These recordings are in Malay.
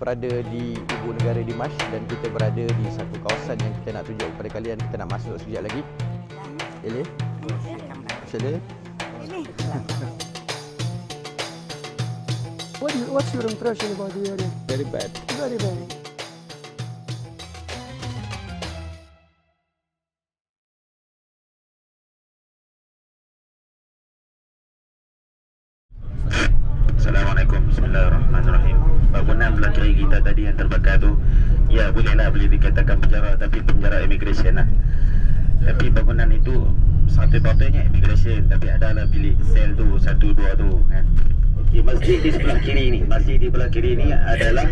berada di ibu negara Dimash dan kita berada di satu kawasan yang kita nak tunjuk kepada kalian. Kita nak masuk sekejap lagi. Boleh? Boleh? What's your impression about the area? Very bad. Very bad. Assalamualaikum, bismillahirrahmanirrahim. Bangunan belah kiri kita tadi yang terbakar tu, ya boleh dikatakan penjara, tapi penjara immigration lah. Tapi bangunan itu satu-satunya immigration, tapi adalah bilik sel tu, 1, 2 tu kan. Okay, masjid di sebelah kiri ni, masjid di sebelah kiri ni adalah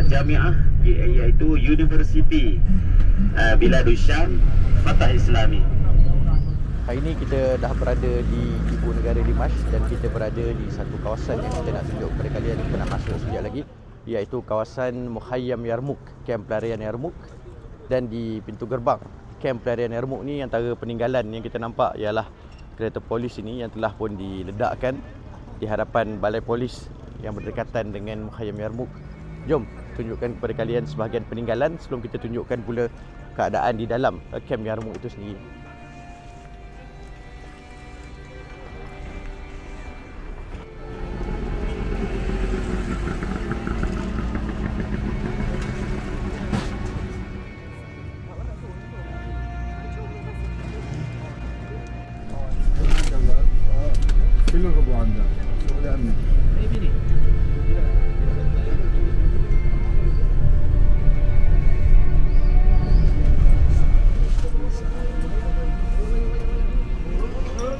jamiah, iaitu University Biladul Syam Fatah Islami. Hari ini kita dah berada di ibu negara Dimash dan kita berada di satu kawasan yang kita nak tunjuk kepada kalian. Kita nak masuk sekejap lagi, iaitu kawasan Mukhayyam Yarmouk, kamp pelarian Yarmouk. Dan di pintu gerbang kamp pelarian Yarmouk ni, antara peninggalan yang kita nampak ialah kereta polis ini yang telah pun diledakkan di hadapan balai polis yang berdekatan dengan Mukhayyam Yarmouk. Jom tunjukkan kepada kalian sebahagian peninggalan sebelum kita tunjukkan pula keadaan di dalam kamp Yarmouk itu sendiri.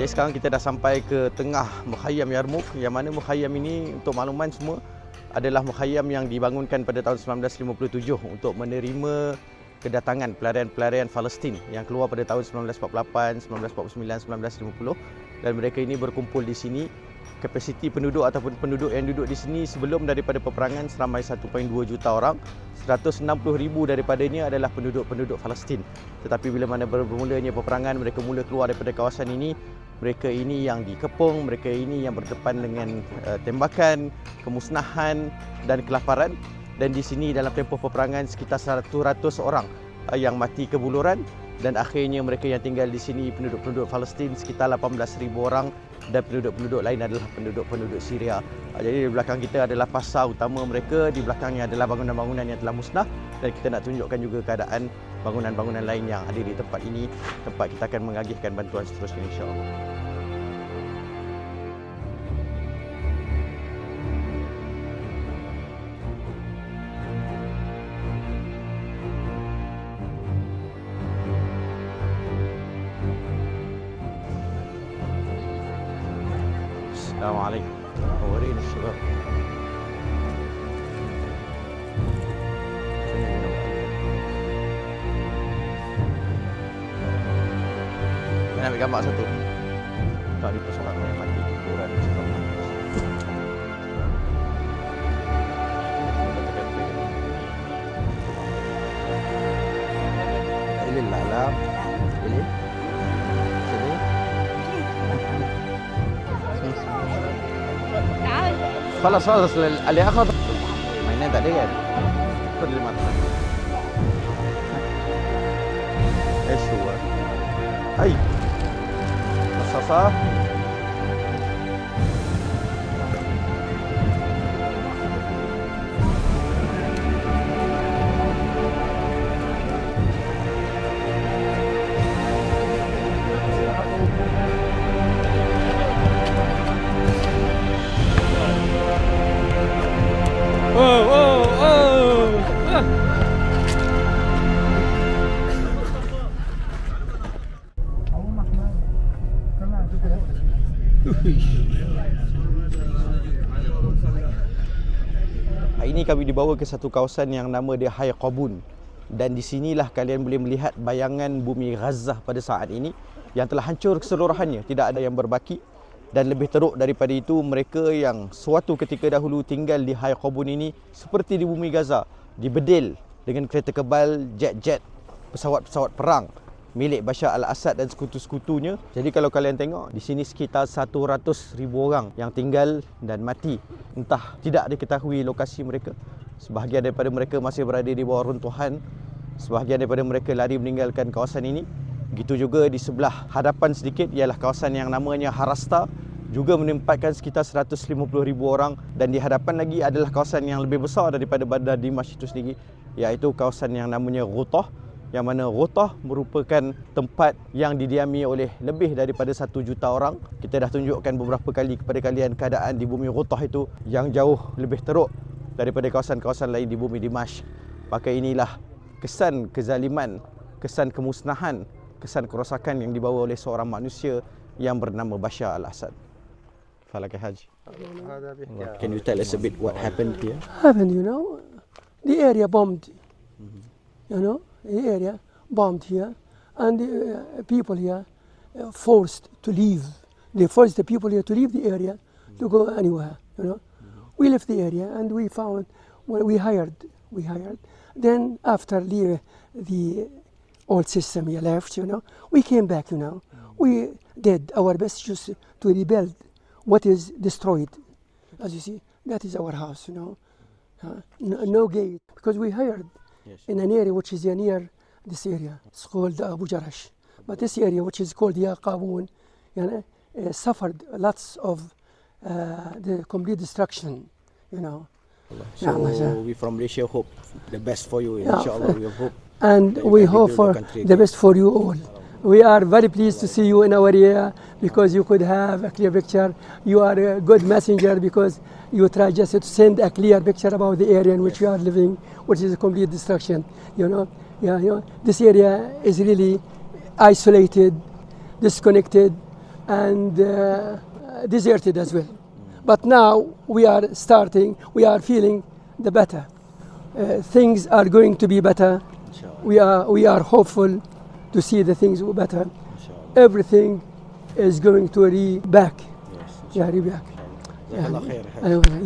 Okay, sekarang kita dah sampai ke tengah Mukhayyam Yarmouk, yang mana Mukhayyam ini, untuk makluman semua, adalah Mukhayyam yang dibangunkan pada tahun 1957 untuk menerima kedatangan pelarian-pelarian Palestin yang keluar pada tahun 1948, 1949, 1950, dan mereka ini berkumpul di sini. Kapasiti penduduk ataupun penduduk yang duduk di sini sebelum daripada peperangan seramai 1.2 juta orang. 160,000 daripadanya adalah penduduk-penduduk Palestin. Tetapi bila mana bermulanya peperangan, mereka mula keluar daripada kawasan ini. Mereka ini yang dikepung, mereka ini yang berdepan dengan tembakan, kemusnahan dan kelaparan. Dan di sini dalam tempoh peperangan sekitar 100 orang yang mati kebuluran, dan akhirnya mereka yang tinggal di sini, penduduk-penduduk Palestin, sekitar 18,000 orang, dan penduduk-penduduk lain adalah penduduk-penduduk Syria. Jadi di belakang kita adalah pasar utama mereka, di belakangnya adalah bangunan-bangunan yang telah musnah, dan kita nak tunjukkan juga keadaan bangunan-bangunan lain yang ada di tempat ini. Tempat kita akan mengagihkan bantuan seterusnya, insya-Allah. Assalamualaikum. ورينا الشباب. Saya nak ambil gambar satu. Tak ada seorang yang mati kuburan sebab ini lalam. Ini. Sini. خلاص اللي اخذ ما ينادى عليه كل اللي ما ايش هو هاي مصاصه Hari ini kami dibawa ke satu kawasan yang nama dia Hai Qabun, dan di sinilah kalian boleh melihat bayangan bumi Gaza pada saat ini yang telah hancur keseluruhannya, tidak ada yang berbaki. Dan lebih teruk daripada itu, mereka yang suatu ketika dahulu tinggal di Hai Qabun ini seperti di bumi Gaza, dibedil dengan kereta kebal, jet-jet, pesawat-pesawat perang milik Bashar al-Assad dan sekutu-sekutunya. Jadi kalau kalian tengok, di sini sekitar 100,000 orang yang tinggal dan mati. Entah, tidak diketahui lokasi mereka. Sebahagian daripada mereka masih berada di bawah runtuhan. Sebahagian daripada mereka lari meninggalkan kawasan ini. Begitu juga di sebelah hadapan sedikit ialah kawasan yang namanya Harasta, juga menempatkan sekitar 150,000 orang, dan di hadapan lagi adalah kawasan yang lebih besar daripada Bandar Dimash itu sendiri, iaitu kawasan yang namanya Ghouta, yang mana Ghouta merupakan tempat yang didiami oleh lebih daripada 1 juta orang. Kita dah tunjukkan beberapa kali kepada kalian keadaan di bumi Ghouta itu yang jauh lebih teruk daripada kawasan-kawasan lain di bumi Dimash. Maka inilah kesan kezaliman, kesan kemusnahan, kesan kerosakan yang dibawa oleh seorang manusia yang bernama Bashar al-Assad. Falak Haji. Can you tell us a bit what happened here? Happened, the area bombed. The area bombed here, and the people here forced to leave. They forced the people here to leave the area to go anywhere. We left the area and we found, we hired. Then after the old system here left, we came back. We did our best just to rebuild what is destroyed. As you see, that is our house. No gate, because we hired in an area which is near this area. It's called Abu Jarash, but this area which is called Yaqabun, suffered lots of the complete destruction. So we from Malaysia hope the best for you. Inshallah, we hope. And we hope for the best for you all. We are very pleased to see you in our area, because you could have a clear picture. You are a good messenger, because you try just to send a clear picture about the area in which we are living, which is a complete destruction. This area is really isolated, disconnected, and deserted as well. But now we are feeling the better. Things are going to be better. We are hopeful to see the things better. Everything is going to re-back. Re-back.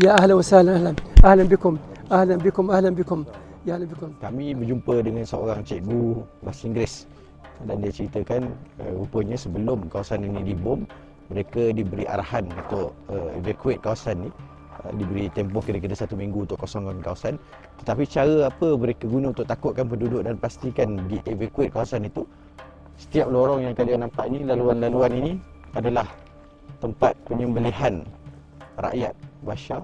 Ya ahlan wa sahlan, ahlan bikum, ahlan bikum, ahlan bikum. Ya ahlan bikum. Kami berjumpa dengan seorang cikgu bahasa Inggeris, dan dia ceritakan rupanya sebelum kawasan ini dibom, mereka diberi arahan untuk evacuate kawasan ni, diberi tempoh kira-kira 1 minggu untuk kosongkan kawasan. Tetapi cara apa mereka guna untuk takutkan penduduk dan pastikan di-evacuate kawasan itu, setiap lorong yang kalian nampak ni, laluan-laluan ini adalah tempat penyembelihan rakyat Bashar,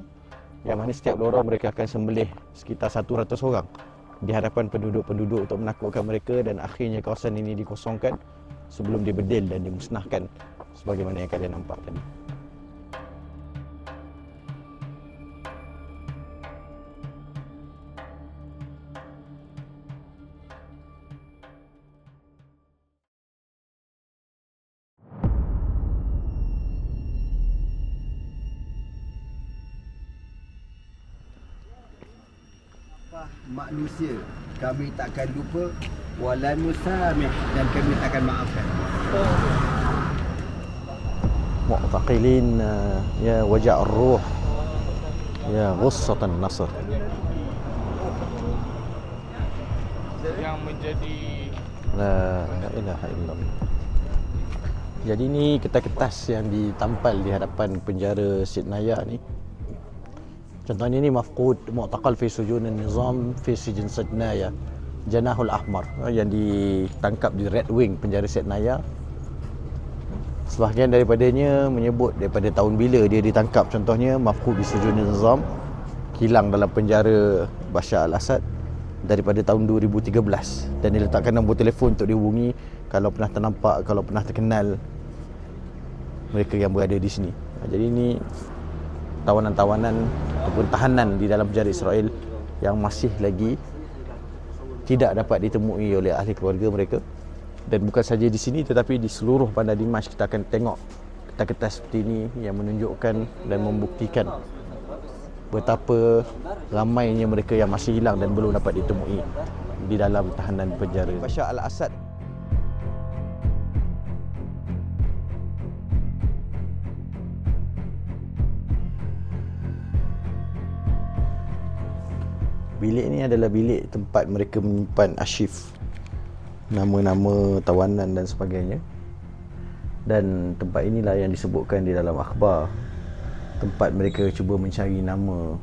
yang mana setiap lorong mereka akan sembelih sekitar 100 orang di hadapan penduduk-penduduk untuk menakutkan mereka, dan akhirnya kawasan ini dikosongkan sebelum dibedil dan dimusnahkan sebagaimana yang kalian nampak tadi. Manusia kami takkan lupa, walan musamih, dan kami takkan maafkan. Mu'taqilin ya waja' ar-ruh ya ghussatan nasr. Yang menjadi La ilaha illallah. Jadi ni kertas-kertas yang ditampal di hadapan penjara Sidnaya ni. Contohnya ni mafqud mu'taqal fi sujun an-nizam fi sijin Sidnaya, Janahul Ahmar, yang ditangkap di Red Wing penjara Sidnaya. Sebahagian daripadanya menyebut daripada tahun bila dia ditangkap. Contohnya mafqud fi sujun an-nizam, hilang dalam penjara Bashar al-Assad daripada tahun 2013, dan diletakkan nombor telefon untuk dihubungi kalau pernah ternampak, kalau pernah terkenal mereka yang berada di sini. Jadi ini tawanan-tawanan ataupun tahanan di dalam penjara Israel yang masih lagi tidak dapat ditemui oleh ahli keluarga mereka. Dan bukan saja di sini, tetapi di seluruh Bandar Dimash kita akan tengok kertas-kertas seperti ini yang menunjukkan dan membuktikan betapa ramainya mereka yang masih hilang dan belum dapat ditemui di dalam tahanan penjara Bashar al-Assad. Bilik ini adalah bilik tempat mereka menyimpan arsip, nama-nama tawanan dan sebagainya. Dan tempat inilah yang disebutkan di dalam akhbar, tempat mereka cuba mencari nama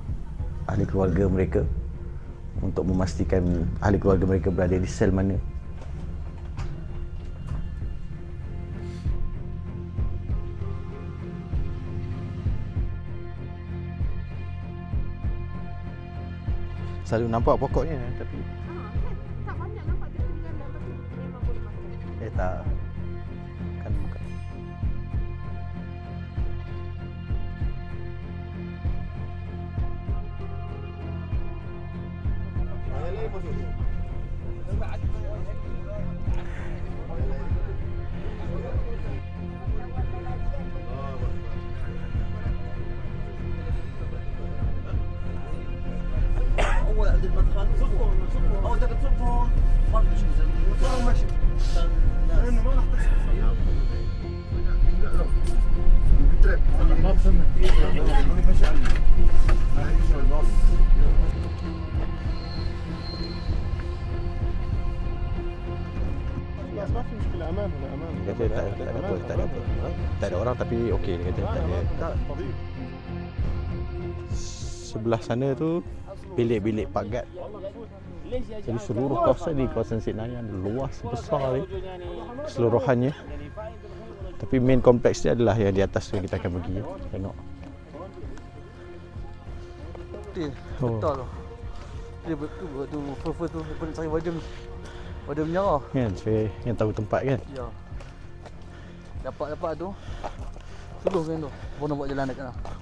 ahli keluarga mereka untuk memastikan ahli keluarga mereka berada di sel mana. Selalu nampak pokoknya tapi tak banyak nampak dia tinggal lepas tu memang boleh makan. tak kan bukan. اول عند المدخل صفهم او انت بتصفهم ما في شيء صاروا ماشي لانه ما راح تحصل ما فهمت ماشي عليه هاي شو الباص ما في مشكله امان هنا امان Dia kata tak ada orang tapi okey dia kata tak ada. Sebelah sana tu bilik-bilik pagat. Jadi seluruh kawasan di kawasan Senayan luas besar ni keseluruhannya. Tapi main kompleks dia adalah yang di atas tu kita akan pergi tengok. Betul. Dia betul tu first tu pun cari wadam menyerah. Kan saya yang tahu tempat kan. Ya. Dapat tu. Suluh kan tu. Baru nak buat jalan dekat sana.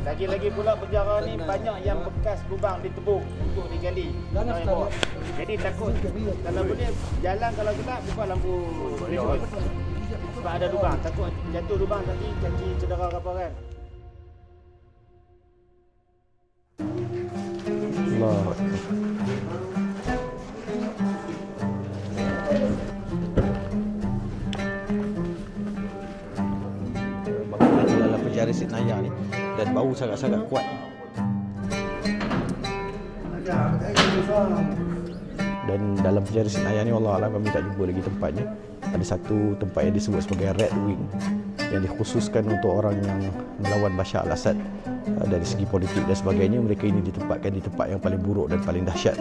Lagi-lagi pula penjara ni banyak yang bekas lubang ditebuk untuk digali. Jadi takut kalau boleh jalan kalau gelap buka lampu remote. Sebab ada lubang, takut jatuh lubang nanti kaki cedera ke apa kan. Allah. Dalam penjara Senayan ni dan bau sangat-sangat kuat. Dan dalam penjara Senayan ni Allah Alam kami tak jumpa lagi tempatnya. Ada satu tempat yang disebut sebagai Red Wing yang dikhususkan untuk orang yang melawan Bashar al-Assad dari segi politik dan sebagainya. Mereka ini ditempatkan di tempat yang paling buruk dan paling dahsyat.